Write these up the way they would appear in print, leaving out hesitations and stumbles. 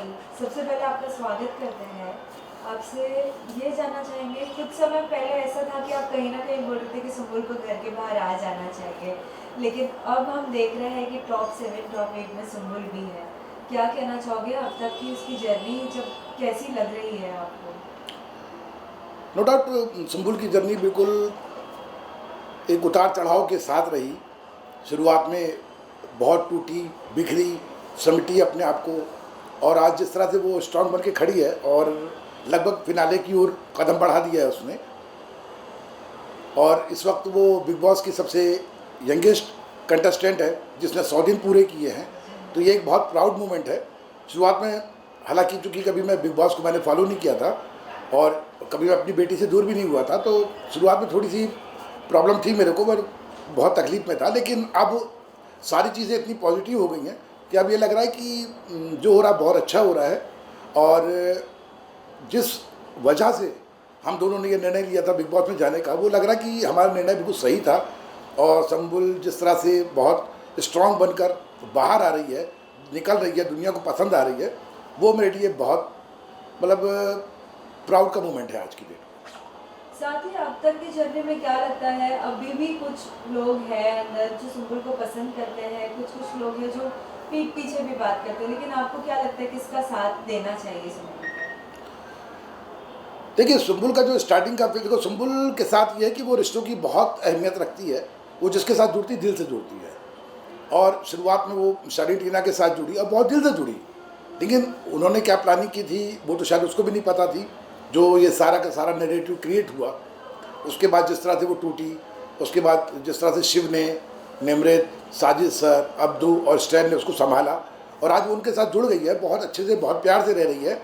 सबसे पहले आपका स्वागत करते हैं। आपसे ये जानना चाहेंगे, कुछ समय पहले ऐसा था कि आप कहीं न कहीं बोल रहे थे कि सुम्बुल को घर के बाहर आ जाना चाहिए। लेकिन अब हम देख रहे हैं कि टॉप 7, टॉप 8 में सुम्बुल भी है। क्या कहना चाहोगे अब तक की उसकी जर्नी जब कैसी लग रही है आपको? नो डाउट सुम्बुल की जर्नी बिल्कुल एक उतार चढ़ाव के साथ रही। शुरुआत में बहुत टूटी, बिखरी, समेटी अपने आप को, और आज जिस तरह से वो स्ट्रांग बन के खड़ी है और लगभग फिनाले की ओर कदम बढ़ा दिया है उसने। और इस वक्त वो बिग बॉस की सबसे यंगेस्ट कंटेस्टेंट है जिसने 100 दिन पूरे किए हैं। तो ये एक बहुत प्राउड मोमेंट है। शुरुआत में हालांकि चूँकि कभी मैं बिग बॉस को मैंने फॉलो नहीं किया था और कभी मैं अपनी बेटी से दूर भी नहीं हुआ था, तो शुरुआत में थोड़ी सी प्रॉब्लम थी मेरे को, मैं बहुत तकलीफ में था। लेकिन अब सारी चीज़ें इतनी पॉजिटिव हो गई हैं कि अब ये लग रहा है कि जो हो रहा है बहुत अच्छा हो रहा है। और जिस वजह से हम दोनों ने ये निर्णय लिया था बिग बॉस में जाने का, वो लग रहा है कि हमारा निर्णय बिल्कुल सही था। और सुम्बुल जिस तरह से बहुत स्ट्रांग बनकर बाहर आ रही है, निकल रही है, दुनिया को पसंद आ रही है, वो मेरे लिए बहुत मतलब प्राउड का मोमेंट है आज की डेट। साथ ही अब तक की जर्नी में क्या लगता है, अभी भी कुछ लोग हैं अंदर जो सुम्बुल को पसंद करते हैं, कुछ लोग हैं जो पीठ पीछे भी बात करते हैं, लेकिन आपको क्या लगता है किसका साथ देना चाहिए सुम्बुल को? देखिए, सुम्बुल का जो स्टार्टिंग का देखो, सुम्बुल के साथ ये है कि वो रिश्तों की बहुत अहमियत रखती है। वो जिसके साथ जुड़ती दिल से जुड़ती है। और शुरुआत में वो शर्लिन टीना के साथ जुड़ी और बहुत दिल से जुड़ी। लेकिन उन्होंने क्या प्लानिंग की थी वो तो शायद उसको भी नहीं पता थी। जो ये सारा का सारा नैरेटिव क्रिएट हुआ, उसके बाद जिस तरह से वो टूटी, उसके बाद जिस तरह से शिव ने, निमृत, साजिद सर, अब्दू और स्टैन ने उसको संभाला और आज वो उनके साथ जुड़ गई है, बहुत अच्छे से, बहुत प्यार से रह रही है।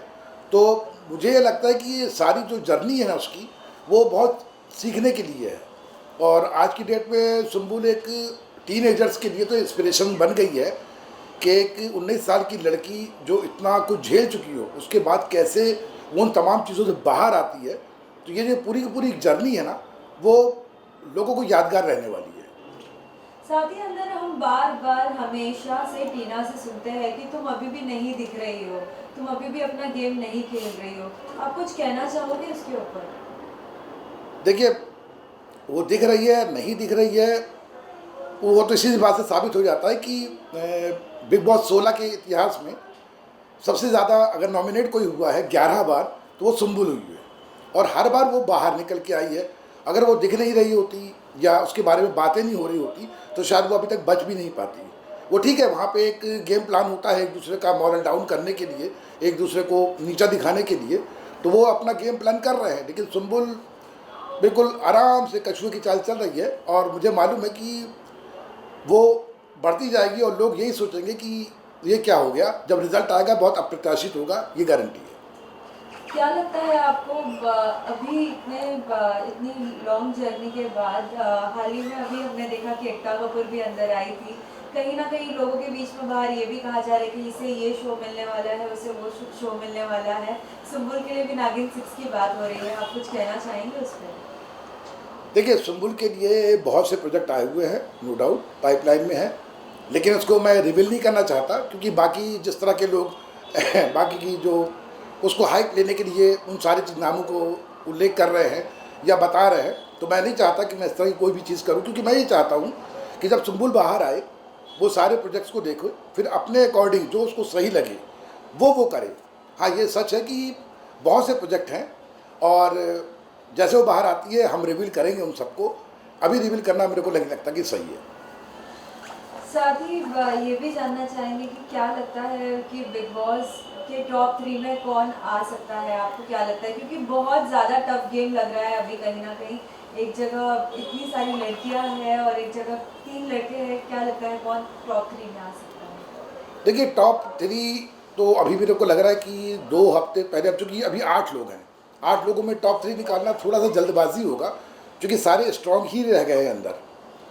तो मुझे ये लगता है कि ये सारी जो जर्नी है ना उसकी, वो बहुत सीखने के लिए है। और आज की डेट में सुम्बुल एक टीनेजर्स के लिए तो इंस्पिरेशन बन गई है कि एक 19 साल की लड़की जो इतना कुछ झेल चुकी हो, उसके बाद कैसे वो उन तमाम चीज़ों से बाहर आती है। तो ये जो पूरी की पूरी जर्नी है ना, वो लोगों को यादगार रहने वाली है। साथ ही अंदर हम बार बार हमेशा से टीना से सुनते हैं कि तुम अभी भी नहीं दिख रही हो, तुम अभी भी अपना गेम नहीं खेल रही हो। आप कुछ कहना चाहोगे उसके ऊपर? देखिए, वो दिख रही है नहीं दिख रही है, वो तो इसी बात से साबित हो जाता है कि बिग बॉस 16 के इतिहास में सबसे ज़्यादा अगर नॉमिनेट कोई हुआ है 11 बार, तो वो सुम्बुल हुई है। और हर बार वो बाहर निकल के आई है। अगर वो दिख नहीं रही होती या उसके बारे में बातें नहीं हो रही होती, तो शायद वो अभी तक बच भी नहीं पाती। वो ठीक है, वहाँ पे एक गेम प्लान होता है एक दूसरे का मॉरल डाउन करने के लिए, एक दूसरे को नीचा दिखाने के लिए, तो वो अपना गेम प्लान कर रहे हैं। लेकिन सुम्बुल बिल्कुल आराम से कछुए की चाल चल रही है और मुझे मालूम है कि वो बढ़ती जाएगी और लोग यही सोचेंगे कि ये क्या हो गया। जब रिजल्ट आएगा बहुत अप्रत्याशित होगा, ये गारंटी है। क्या लगता है आपको अभी इतनी लॉन्ग जर्नी के बाद हाल ही में अभी हमने देखा कि एकता कपूर भी अंदर आई थी। कहीं ना कहीं लोगों के बीच में बाहर ये भी कहा जा रहा है कि इसे ये शो मिलने वाला है, उसे वो शो मिलने वाला है। सुम्बुल के लिए भी नागिन 6 की बात हो रही है, आप कुछ कहना चाहेंगे उस पर? देखिए, सुम्बुल के लिए बहुत से प्रोजेक्ट आए हुए हैं, नो डाउट पाइपलाइन में है। लेकिन उसको मैं रिवील नहीं करना चाहता क्योंकि बाकी जिस तरह के लोग बाकी की जो उसको हाइप लेने के लिए उन सारे नामों को उल्लेख कर रहे हैं या बता रहे हैं, तो मैं नहीं चाहता कि मैं इस तरह की कोई भी चीज़ करूं। क्योंकि मैं ये चाहता हूं कि जब सुम्बुल बाहर आए, वो सारे प्रोजेक्ट्स को देखो, फिर अपने अकॉर्डिंग जो उसको सही लगे वो करे। हाँ, ये सच है कि बहुत से प्रोजेक्ट हैं और जैसे वो बाहर आती है हम रिवील करेंगे उन सबको। अभी रिवील करना मेरे को नहीं लगता कि सही है। साथ ही ये भी जानना चाहेंगे कि क्या लगता है कि बिग बॉस के टॉप 3 में कौन आ सकता है? आपको क्या लगता है, क्योंकि बहुत ज़्यादा टफ गेम लग रहा है अभी कहीं ना कहीं। एक जगह इतनी सारी लड़कियां हैं और एक जगह 3 लड़के हैं। क्या लगता है कौन टॉप 3 में आ सकता है? देखिए, टॉप 3 तो अभी मेरे को लग रहा है कि 2 हफ्ते पहले, अब चूँकि अभी 8 लोग हैं, 8 लोगों में टॉप 3 निकालना थोड़ा सा जल्दबाजी होगा क्योंकि सारे स्ट्रॉन्ग ही रह गए हैं अंदर।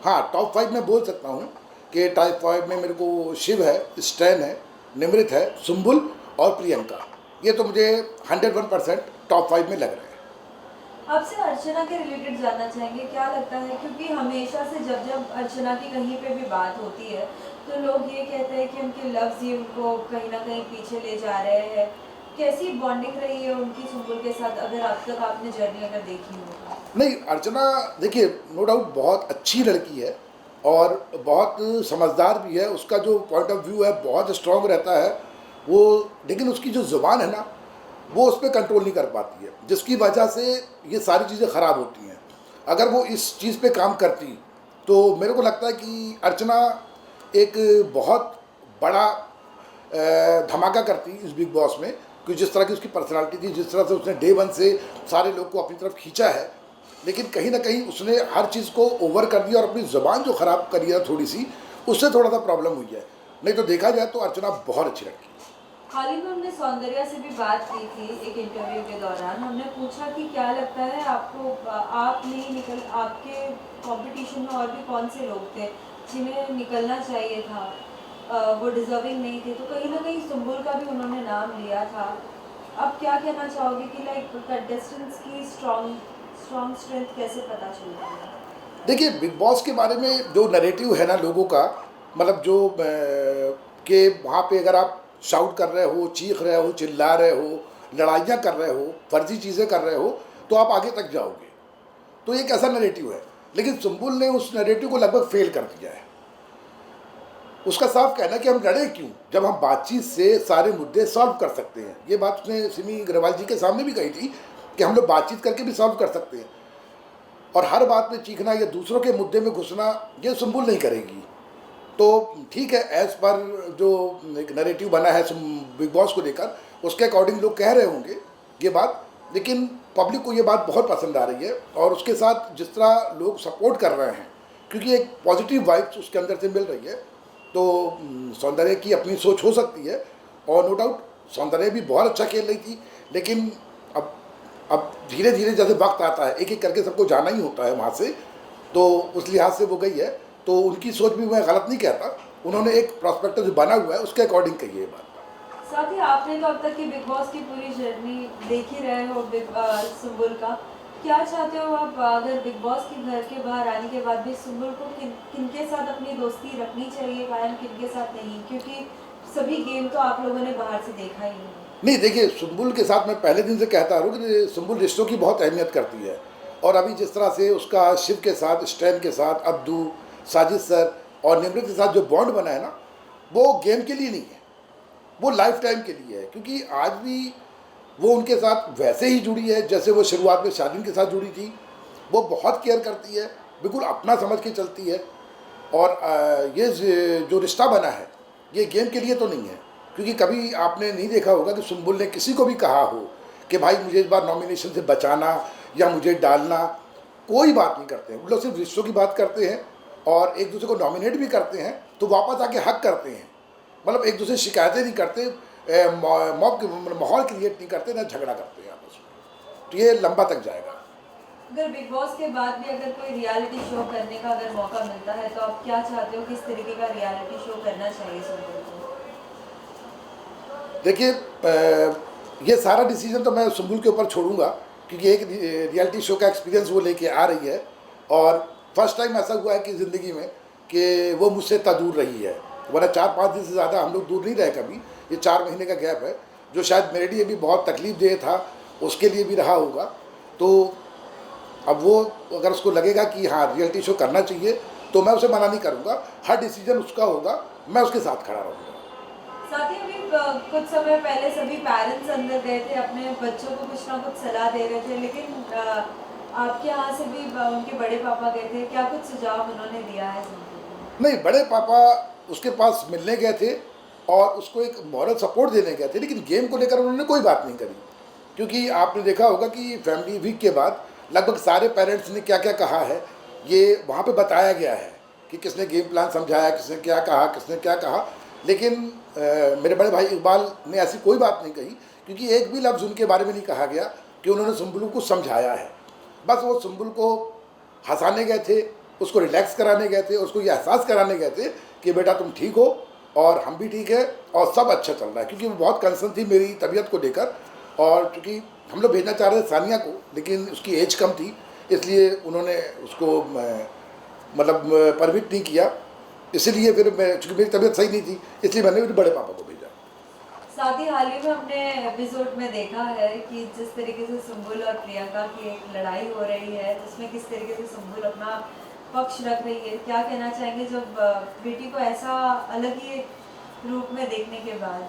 हाँ, टॉप 5 में बोल सकता हूँ कि टॉप 5 में मेरे को शिव है, स्टैन है, निमृत है, सुम्बुल और प्रियंका। ये तो मुझे 101% टॉप 5 में लग रहा है। आपसे अर्चना के रिलेटेड जानना चाहेंगे, क्या लगता है, क्योंकि हमेशा से जब जब अर्चना की कहीं पे भी बात होती है तो लोग ये कहते हैं कि उनके लफ्ज़ ही उनको कहीं न कहीं पीछे ले जा रहे हैं। कैसी बॉन्डिंग रही है उनकी सुम्बुल के साथ, अगर अब तक आपने जर्नी अगर देखी हो तो? नहीं, अर्चना देखिए नो डाउट बहुत अच्छी लड़की है और बहुत समझदार भी है। उसका जो पॉइंट ऑफ व्यू है बहुत स्ट्रॉन्ग रहता है वो, लेकिन उसकी जो ज़ुबान है ना वो उस पर कंट्रोल नहीं कर पाती है, जिसकी वजह से ये सारी चीज़ें ख़राब होती हैं। अगर वो इस चीज़ पे काम करती तो मेरे को लगता है कि अर्चना एक बहुत बड़ा धमाका करती इस बिग बॉस में, कि जिस तरह की उसकी पर्सनालिटी थी, जिस तरह से उसने डे वन से सारे लोग को अपनी तरफ खींचा है। लेकिन कहीं ना कहीं उसने हर चीज़ को ओवर कर दिया और अपनी ज़ुबान जो ख़राब करी है थोड़ी सी, उससे थोड़ा सा प्रॉब्लम हुई है। नहीं तो देखा जाए तो अर्चना बहुत अच्छी लड़की है। हाल ही में हमने सौंदर्या से भी बात की थी एक इंटरव्यू के दौरान। हमने पूछा कि क्या लगता है आपको, आप नहीं निकल, आपके कंपटीशन में और भी कौन से लोग थे जिन्हें निकलना चाहिए था, वो डिजर्विंग नहीं थे, तो कहीं ना कहीं सुम्बुल का भी उन्होंने नाम लिया था। अब क्या कहना चाहोगे कि लाइक कंटेस्टेंट्स की स्ट्रॉन्ग स्ट्रेंथ कैसे पता चलती है? देखिए बिग बॉस के बारे में जो नैरेटिव है ना लोगों का, मतलब जो कि वहाँ पे अगर आप शाउट कर रहे हो, चीख रहे हो, चिल्ला रहे हो, लड़ाइयाँ कर रहे हो, फर्जी चीज़ें कर रहे हो, तो आप आगे तक जाओगे। तो एक ऐसा नैरेटिव है, लेकिन सुम्बुल ने उस नैरेटिव को लगभग फेल कर दिया है। उसका साफ कहना है कि हम लड़े क्यों जब हम बातचीत से सारे मुद्दे सॉल्व कर सकते हैं। ये बात उसने सिमी अग्रवाल जी के सामने भी कही थी कि हम लोग बातचीत करके भी सॉल्व कर सकते हैं, और हर बात में चीखना या दूसरों के मुद्दे में घुसना ये सुम्बुल नहीं करेगी। तो ठीक है, एज पर जो एक नैरेटिव बना है बिग बॉस को लेकर, उसके अकॉर्डिंग लोग कह रहे होंगे ये बात, लेकिन पब्लिक को ये बात बहुत पसंद आ रही है। और उसके साथ जिस तरह लोग सपोर्ट कर रहे हैं, क्योंकि एक पॉजिटिव वाइब्स उसके अंदर से मिल रही है, तो सौंदर्य की अपनी सोच हो सकती है। और नो डाउट सौंदर्य भी बहुत अच्छा खेल रही थी, लेकिन अब धीरे धीरे जैसे वक्त आता है, एक एक करके सबको जाना ही होता है वहाँ से, तो उस लिहाज से वो गई है। तो उनकी सोच भी मैं गलत नहीं कहता, उन्होंने एक प्रॉस्पेक्टस जो बना हुआ है उसके अकॉर्डिंग कही है ये बात। साथ ही आपने तो अब तक की बिग बॉस की पूरी जर्नी देख ही रहे हो सुम्बुल का, क्या चाहते हो आप, अगर बिग बॉस के घर के बाहर आने के बाद भी सुम्बुल को किनके साथ अपनी दोस्ती रखनी चाहिए कायम, किनके साथ नहीं, क्योंकि सभी गेम तो आप लोगों ने बाहर से देखा ही नहीं। नहीं देखिए, सुम्बुल के साथ मैं पहले दिन से कहता हूँ कि सुम्बुल रिश्तों की बहुत अहमियत करती है। और अभी जिस तरह से उसका शिव के साथ, स्टैन के साथ, अब्दू, साजिद सर और निमृत के साथ जो बॉन्ड बना है ना, वो गेम के लिए नहीं है, वो लाइफ टाइम के लिए है। क्योंकि आज भी वो उनके साथ वैसे ही जुड़ी है जैसे वो शुरुआत में शालीन के साथ जुड़ी थी। वो बहुत केयर करती है, बिल्कुल अपना समझ के चलती है। और ये जो रिश्ता बना है ये गेम के लिए तो नहीं है, क्योंकि कभी आपने नहीं देखा होगा कि सुम्बुल ने किसी को भी कहा हो कि भाई मुझे इस बार नॉमिनेशन से बचाना या मुझे डालना। कोई बात नहीं करते हैं, वो लोग सिर्फ रिश्तों की बात करते हैं और एक दूसरे को नॉमिनेट भी करते हैं तो वापस आके हक करते हैं। मतलब एक दूसरे से शिकायतें नहीं करते, माहौल क्रिएट नहीं करते, ना झगड़ा करते हैं आपस में। तो ये लंबा तक जाएगा। अगर बिग बॉस के बाद भी अगर कोई रियलिटी शो करने का अगर मौका मिलता है तो आप क्या चाहते हो, किस तरीके का रियलिटी शो करना चाहिए सुम्बुल को? देखिए ये सारा डिसीजन तो मैं सुम्बुल के ऊपर छोड़ूंगा, क्योंकि एक रियलिटी शो का एक्सपीरियंस वो लेके आ रही है। और फर्स्ट टाइम ऐसा हुआ है कि ज़िंदगी में कि वो मुझसे इतना दूर रही है, वरना 4-5 दिन से ज़्यादा हम लोग दूर नहीं रहे कभी। ये 4 महीने का गैप है, जो शायद मेरे लिए भी बहुत तकलीफ देह था, उसके लिए भी रहा होगा। तो अब वो अगर उसको लगेगा कि हाँ रियलिटी शो करना चाहिए तो मैं उसे मना नहीं करूँगा, हर डिसीजन उसका होगा, मैं उसके साथ खड़ा रहूँगा। साथ ही अभी कुछ समय पहले सभी पेरेंट्स अंदर गए थे, अपने बच्चों को कुछ ना कुछ सलाह दे रहे थे, लेकिन आपके यहाँ से भी उनके बड़े पापा गए थे, क्या कुछ सुझाव उन्होंने दिया है सुम्बुल को? नहीं, बड़े पापा उसके पास मिलने गए थे और उसको एक मॉरल सपोर्ट देने गए थे, लेकिन गेम को लेकर उन्होंने कोई बात नहीं करी। क्योंकि आपने देखा होगा कि फैमिली वीक के बाद लगभग सारे पेरेंट्स ने क्या क्या कहा है ये वहाँ पे बताया गया है कि किसने गेम प्लान समझाया, किसने क्या कहा, किसने क्या कहा। लेकिन मेरे बड़े भाई इकबाल ने ऐसी कोई बात नहीं कही, क्योंकि एक भी लफ्ज़ उनके बारे में नहीं कहा गया कि उन्होंने सुम्बुल को समझाया है। बस वो सुम्बुल को हंसाने गए थे, उसको रिलैक्स कराने गए थे, उसको ये एहसास कराने गए थे कि बेटा तुम ठीक हो और हम भी ठीक है और सब अच्छा चल रहा है। क्योंकि वो बहुत कंसर्न थी मेरी तबीयत को लेकर, और क्योंकि हम लोग भेजना चाह रहे थे सानिया को, लेकिन उसकी एज कम थी, इसलिए उन्होंने उसको मतलब परमिट नहीं किया। इसीलिए फिर मैं, चूँकि मेरी तबीयत सही नहीं थी, इसलिए मैंने मेरे बड़े पापा को भेजा। साथ ही हाल ही में हमने एपिसोड में देखा है कि जिस तरीके से सुंबुल और प्रियंका की एक लड़ाई हो रही है, उसमें किस तरीके से सुंबुल अपना पक्ष रख रही है, क्या कहना चाहेंगे जब बेटी को ऐसा अलग ही रूप में देखने के बाद?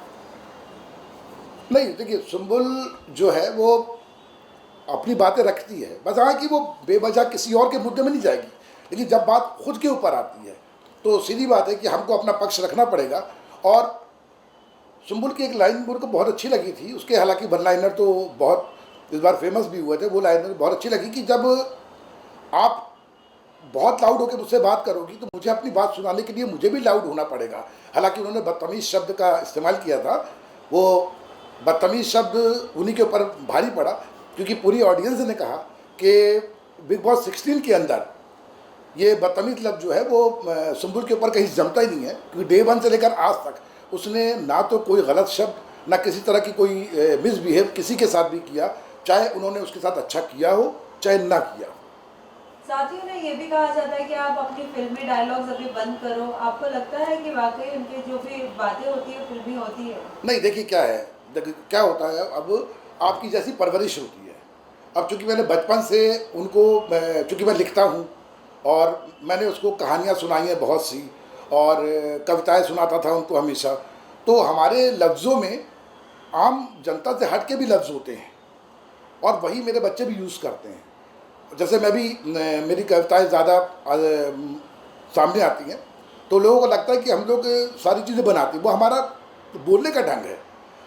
नहीं, देखिए, सुंबुल जो है वो अपनी बातें रखती है, बस हाँ कि वो बेवजह किसी और के मुद्दे में नहीं जाएगी, लेकिन जब बात खुद के ऊपर आती है तो सीधी बात है कि हमको अपना पक्ष रखना पड़ेगा। और सुंबुल की एक लाइन मेरे को बहुत अच्छी लगी थी, उसके हालांकि वन लाइनर तो बहुत इस बार फेमस भी हुए थे, वो लाइनर बहुत अच्छी लगी कि जब आप बहुत लाउड होकर मुझसे बात करोगी तो मुझे अपनी बात सुनाने के लिए मुझे भी लाउड होना पड़ेगा। हालांकि उन्होंने बदतमीज़ शब्द का इस्तेमाल किया था, वो बदतमीज़ शब्द उन्हीं के ऊपर भारी पड़ा, क्योंकि पूरी ऑडियंस ने कहा कि बिग बॉस 16 के अंदर ये बदतमीज़ लफ्ज़ जो है वो सुंबुल के ऊपर कहीं जमता ही नहीं है, क्योंकि डे 1 से लेकर आज तक उसने ना तो कोई गलत शब्द, ना किसी तरह की कोई मिसबिहेव किसी के साथ भी किया, चाहे उन्होंने उसके साथ अच्छा किया हो चाहे ना किया। साथ ही उन्हें ये भी कहा जाता है कि आप अपनी फिल्मी डायलॉग्स अभी बंद करो। आपको लगता है कि वाकई उनकी जो भी बातें होती है फिल्मी होती है? नहीं, देखिए क्या है, देखिए क्या होता है, अब आपकी जैसी परवरिश होती है। अब चूंकि मैंने बचपन से उनको, चूंकि मैं लिखता हूँ और मैंने उसको कहानियाँ सुनाई हैं बहुत सी, और कविताएं सुनाता था उनको हमेशा, तो हमारे लफ्ज़ों में आम जनता से हट के भी लफ्ज़ होते हैं और वही मेरे बच्चे भी यूज़ करते हैं। जैसे मैं भी, मेरी कविताएं ज़्यादा सामने आती हैं तो लोगों को लगता है कि हम लोग सारी चीज़ें बनाते हैं, वो हमारा बोलने का ढंग है।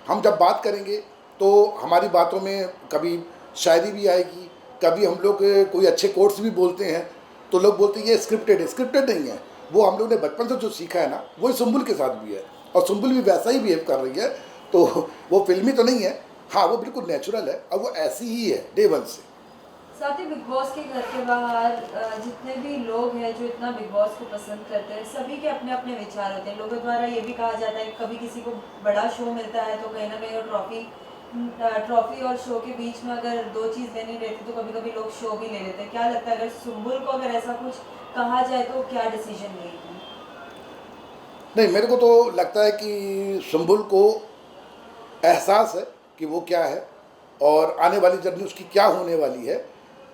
हम जब बात करेंगे तो हमारी बातों में कभी शायरी भी आएगी, कभी हम लोग कोई अच्छे कोट्स भी बोलते हैं, तो लोग बोलते हैं ये स्क्रिप्टेड है। स्क्रिप्टेड नहीं है, वो हम लोग ने बचपन से जो सीखा है ना, वही सुंबुल के साथ भी है, और सुंबुल भी वैसा ही बिहेव कर रही है, तो वो फिल्मी तो नहीं है, हाँ वो बिल्कुल नेचुरल है और वो ऐसी ही है डे 1 से। साथ ही बिग बॉस के घर के बाहर जितने भी लोग हैं जो इतना बिग बॉस को पसंद करते हैं, सभी के अपने अपने विचार होते हैं। लोगों द्वारा ये भी कहा जाता है कि कभी किसी को बड़ा शो मिलता है तो कहीं ना कहीं वो ट्रॉफी और शो के बीच में अगर दो चीज़ लेनी रहती तो कभी कभी लोग शो भी ले लेते हैं। क्या लगता है अगर सुंबुल को अगर ऐसा कुछ कहा जाए तो क्या डिसीजन लेगी? नहीं, मेरे को तो लगता है कि सुंबुल को एहसास है कि वो क्या है और आने वाली जर्नी उसकी क्या होने वाली है,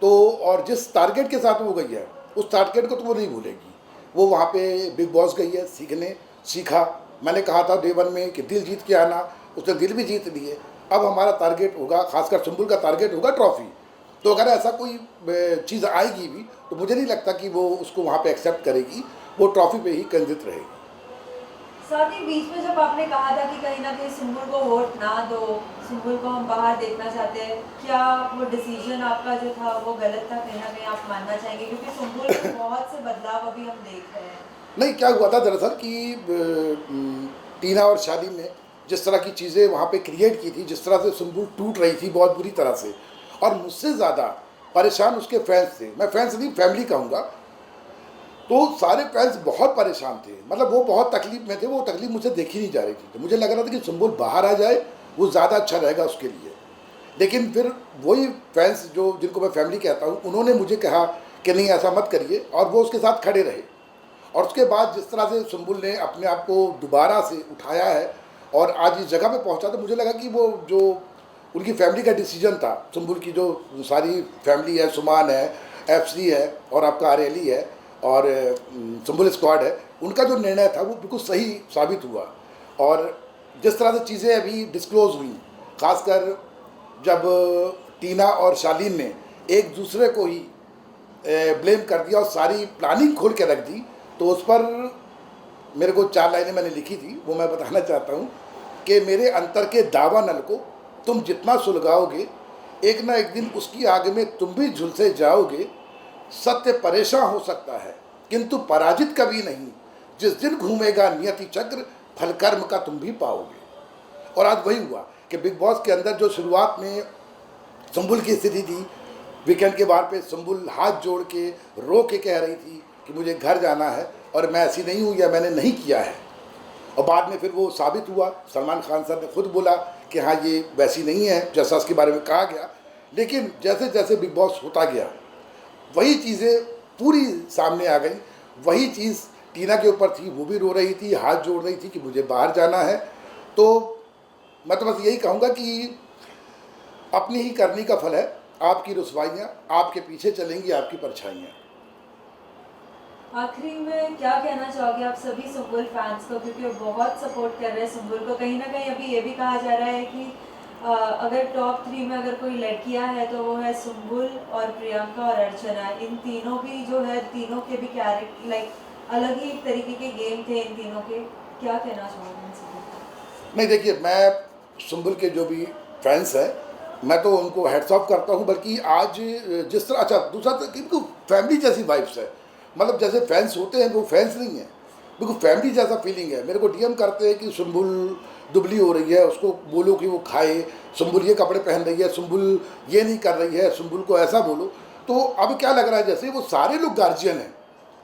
तो और जिस टारगेट के साथ वो गई है उस टारगेट को तो वो नहीं भूलेगी। वो वहाँ पे बिग बॉस गई है सीखने, सीखा। मैंने कहा था डे 1 में कि दिल जीत के आना, उसने दिल भी जीत लिए। अब हमारा टारगेट होगा, खासकर सुंबुल का टारगेट होगा ट्रॉफी। तो अगर ऐसा कोई चीज़ आएगी भी तो मुझे नहीं लगता कि वो उसको वहाँ पे एक्सेप्ट करेगी, वो ट्रॉफी पे ही केंद्रित रहेगी। साथ ही बीच में जब आपने कहा था कि कहीं ना कहीं सुंबुल को वोट ना दो, सुंबुल को हम बाहर देखना चाहते हैं, क्या वो डिसीजन आपका जो था वो गलत था? कहीं ना कहीं आप मानना चाहेंगे क्योंकि सुंबुल में बहुत से बदलाव अभी हम देख रहे हैं। नहीं, क्या हुआ था दरअसल कि टीना और शादी ने जिस तरह की चीज़ें वहाँ पे क्रिएट की थी, जिस तरह से सुंबुल टूट रही थी बहुत बुरी तरह से, और मुझसे ज़्यादा परेशान उसके फैंस थे। मैं फैंस नहीं, फैमिली कहूँगा। तो सारे फैंस बहुत परेशान थे, मतलब वो बहुत तकलीफ में थे, वो तकलीफ मुझे देखी नहीं जा रही थी। तो मुझे लग रहा था कि सुंबुल बाहर आ जाए, वो ज़्यादा अच्छा रहेगा उसके लिए। लेकिन फिर वही फैंस जो, जिनको मैं फैमिली कहता हूँ, उन्होंने मुझे कहा कि नहीं ऐसा मत करिए, और वो उसके साथ खड़े रहे। और उसके बाद जिस तरह से सुंबुल ने अपने आप को दोबारा से उठाया है और आज इस जगह पे पहुंचा, तो मुझे लगा कि वो जो उनकी फैमिली का डिसीजन था, सुंबुल की जो सारी फैमिली है, सुमान है, एफसी है और आपका आरेली है और सुंबुल स्क्वाड है, उनका जो निर्णय था वो बिल्कुल सही साबित हुआ। और जिस तरह से चीज़ें अभी डिस्क्लोज हुई, खासकर जब टीना और शालीन ने एक दूसरे को ही ब्लेम कर दिया और सारी प्लानिंग खोल के रख दी, तो उस पर मेरे को 4 लाइनें मैंने लिखी थी, वो मैं बताना चाहता हूँ कि मेरे अंतर के दावा नल को तुम जितना सुलगाओगे, एक ना एक दिन उसकी आग में तुम भी झुलसे जाओगे। सत्य परेशान हो सकता है किंतु पराजित कभी नहीं, जिस दिन घूमेगा नियति चक्र फल कर्म का तुम भी पाओगे। और आज वही हुआ कि बिग बॉस के अंदर जो शुरुआत में सुंबुल की स्थिति थी, वीकेंड के बार पे सुंबुल हाथ जोड़ के रो के कह रही थी कि मुझे घर जाना है और मैं ऐसी नहीं हूँ या मैंने नहीं किया है, और बाद में फिर वो साबित हुआ। सलमान खान सर ने खुद बोला कि हाँ ये वैसी नहीं है जैसा उसके बारे में कहा गया। लेकिन जैसे जैसे बिग बॉस होता गया वही चीज़ें पूरी सामने आ गई, वही चीज़ टीना के ऊपर थी, वो भी रो रही थी, हाथ जोड़ रही थी कि मुझे बाहर जाना है। तो मैं तो बस यही कहूँगा कि अपनी ही करनी का फल है, आपकी रुसवाइयाँ आपके पीछे चलेंगी, आपकी परछाइयाँ। आखिरी में क्या कहना चाहोगे आप सभी सुम्बुल फैंस को, क्योंकि वो बहुत सपोर्ट कर रहे हैं सुम्बुल को। कहीं ना कहीं अभी ये भी कहा जा रहा है कि अगर टॉप 3 में अगर कोई लड़कियां हैं तो वो है सुम्बुल और प्रियंका और अर्चना। इन तीनों भी जो है, तीनों के भी कैरेक्टर लाइक अलग ही एक तरीके के गेम थे इन तीनों के। क्या कहना चाहोगे इन सभी को? नहीं देखिए, मैं सुम्बुल के जो भी फैंस हैं मैं तो उनको हेड्स ऑफ करता हूँ। बल्कि आज जिस तरह, अच्छा दूसरा तो इनको फैमिली जैसी वाइब्स है, मतलब जैसे फैंस होते हैं वो फैंस नहीं है, बिल्कुल फैमिली जैसा फीलिंग है। मेरे को डीएम करते हैं कि सुम्बुल दुबली हो रही है, उसको बोलो कि वो खाए, सुम्बुल ये कपड़े पहन रही है, सुम्बुल ये नहीं कर रही है, सुम्बुल को ऐसा बोलो। तो अब क्या लग रहा है जैसे वो सारे लोग गार्जियन हैं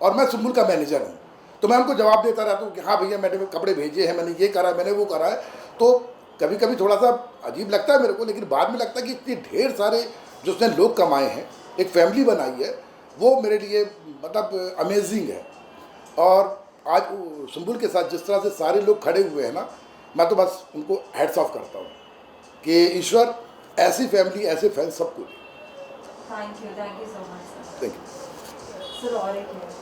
और मैं सुम्बुल का मैनेजर हूँ। तो मैं उनको जवाब देता रहता हूँ कि हाँ भैया मैंने कपड़े भेजे हैं, मैंने ये करा, मैंने वो करा है। तो कभी कभी थोड़ा सा अजीब लगता है मेरे को, लेकिन बाद में लगता है कि इतने ढेर सारे जो उसने लोग कमाए हैं, एक फैमिली बनाई है, वो मेरे लिए मतलब अमेजिंग है। और आज सुम्बुल के साथ जिस तरह से सारे लोग खड़े हुए हैं ना, मैं तो बस उनको हेड्स ऑफ करता हूँ कि ईश्वर ऐसी फैमिली, ऐसे फैंस सबको दे। Thank you so much thank you. Sir. और एक है